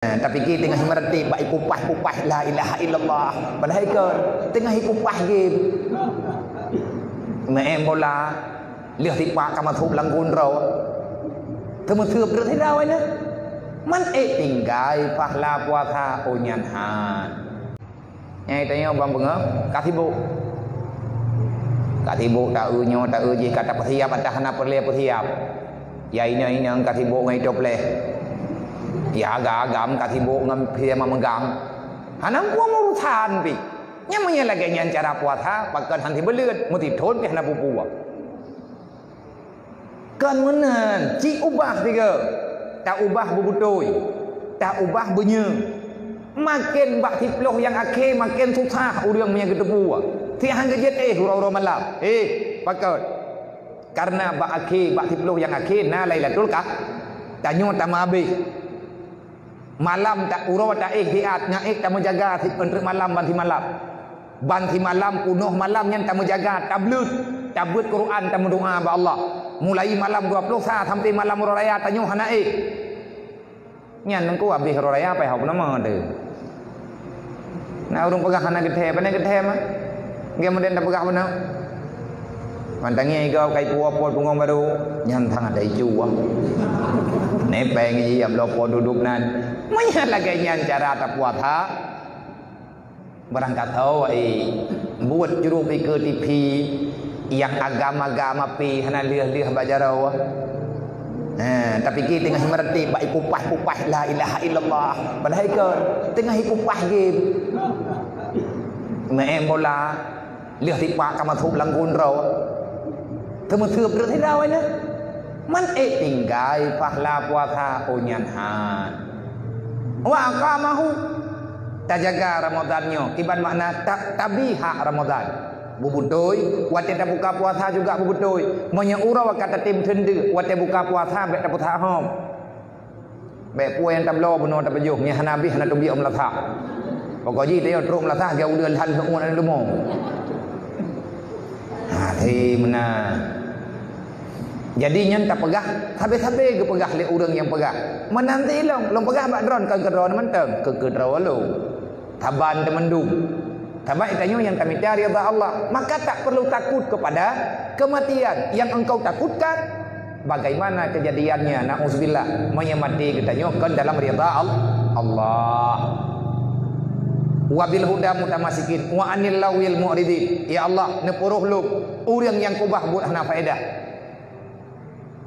Tapi kita tengah mereti baik kupas la ilaha illallah padahal ke tengah kupas game mà em bola lihat di pak kamu tuh langgun raw kamu tuh berarti raw ini man tinggal pahala puasa onyanhan yang tanya bang bengah katibu tak unyo tak uji kata persiap atau hana perlihat persiap ya ini yang katibu ngai doble ya agam katibu ngam pia memegang hanam gua mau urusan pi nyamanya lagi nyan cara puasa pakai hanti belut muti thon pi hana pupu kan menan ci ubah tiga tak ubah bubutoi tak ubah bunyi makin bak tiploh yang akhir makin susah urang punya ketepu ti hang gejet hurau malam pakai karena bak akhir bak tiploh yang akhir na lailatul tanyo tamabi malam tak urau tak ihtiat ngaik tak menjaga untuk malam banti malam punuh malam yang tak menjaga tablut tabut Quran tak mendoa ba Allah mulai malam 20 sampai malam raya tanyo hanaik nyan nengku habis raya pai hok nama tu na urung pegah hana gethe mah nge meden tak pegah benar mantangi kau kai puapol pungong baru nyan thang ada iju nepeng ji am lopo duduk nan manya lagi nyan cara tak puasa berangkat tahu buat juru ke TV yang agama-agama pi hana liah bajarau tapi kita tengah mereti baik kupas la ilaha illallah padahal ke tengah kupas game mà em bola lihat di pak kamu tuh langgun raw kamu tuh berarti raw ini man tinggal pahala puasa onyanhan wa aqamahu tajaga Ramadannya iban makna tabiha Ramadan bubutoi wate tak buka puasa juga bubutoi monya urau kata tim tendu wate buka puasa be tak puasa hom be puan tablo beno tak pejuh nya hanabi hana tubi om latha pokoknya dia trum latha ga udan han semua an lumong thì mana jadi nyen tak pegah habis-habis ke pegah le urang yang pegah menanti long pegah bak dron ke dron menteng ke dron lu taban temendung tabai tanyo yang kami cari ridha Allah maka tak perlu takut kepada kematian yang engkau takutkan bagaimana kejadiannya nauzubillah menyamati ketanyo kan dalam ridha Allah wabil huda mutamasikin wa anil lawil mu'ridin ya Allah nepuruh lu urang yang kubah buat hana faedah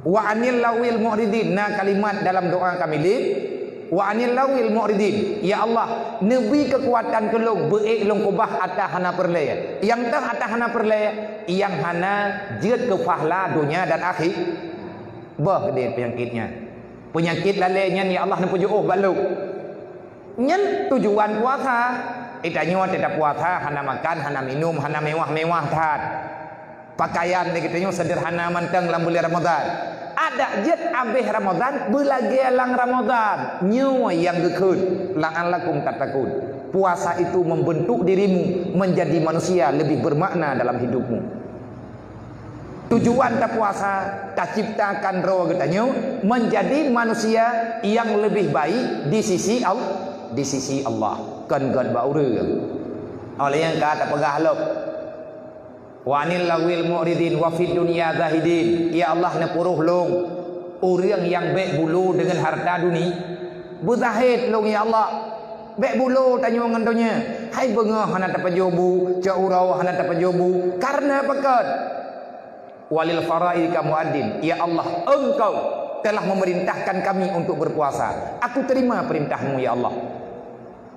wa anil lawil mu'ridin na kalimat dalam doa kami li wa anil lawil mu'ridin ya Allah nebi kekuatan kelung beik long kubah atah hana perlaya yang tah atah hana perlaya yang hana jeut ke pahala dunia dan akhir bah gede penyakit lalenya ya Allah nepuju balu nyen tujuan puasa itanyo tidak puasa hana makan hana minum hana mewah-mewah tat pakaian begitu sederhana manteng dalam bulan Ramadan ada jet abih Ramadan belagi lang Ramadan nyawa yang gekun la'allakum tattaqun puasa itu membentuk dirimu menjadi manusia lebih bermakna dalam hidupmu tujuan tak puasa tak ciptakan roh getanyo menjadi manusia yang lebih baik di sisi Allah kan gad baurang oleh yang kata pegah lok wa anil lawil mu'ridin wa fid dunya zahidin ya Allah nepuruh long urang yang bek bulu dengan harta dunia bezahid long ya Allah bek bulu tanyo ngendonya hai bengah hana tapajobu ca urau hana tapajobu karena pekat walil faraid ka muadzin ya Allah engkau telah memerintahkan kami untuk berpuasa aku terima perintahmu ya Allah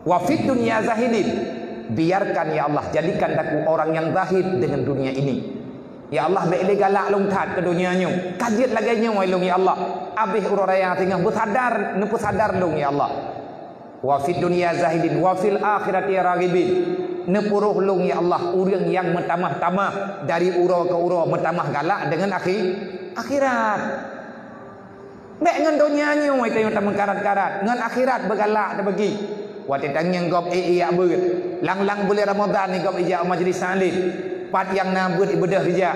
wa fid dunya zahidin biarkan ya Allah jadikan aku orang yang zahid dengan dunia ini ya Allah be galak long that ke dunianya kajiat lagi nya long ya Allah abih uraya tengah bersadar nepu sadar long ya Allah wa fid dunya zahidin wa fil akhirati raghibin nepuruh long ya Allah urang yang metamah-tamah dari uro ke uro metamah galak dengan akhirat be ngan dunianya wai tayo ta mengkarat-karat ngan akhirat begalak dah bagi wate tangyang gop iya beut lang bulan Ramadan ni gop ija majlis salin pat yang nambut ibadah hija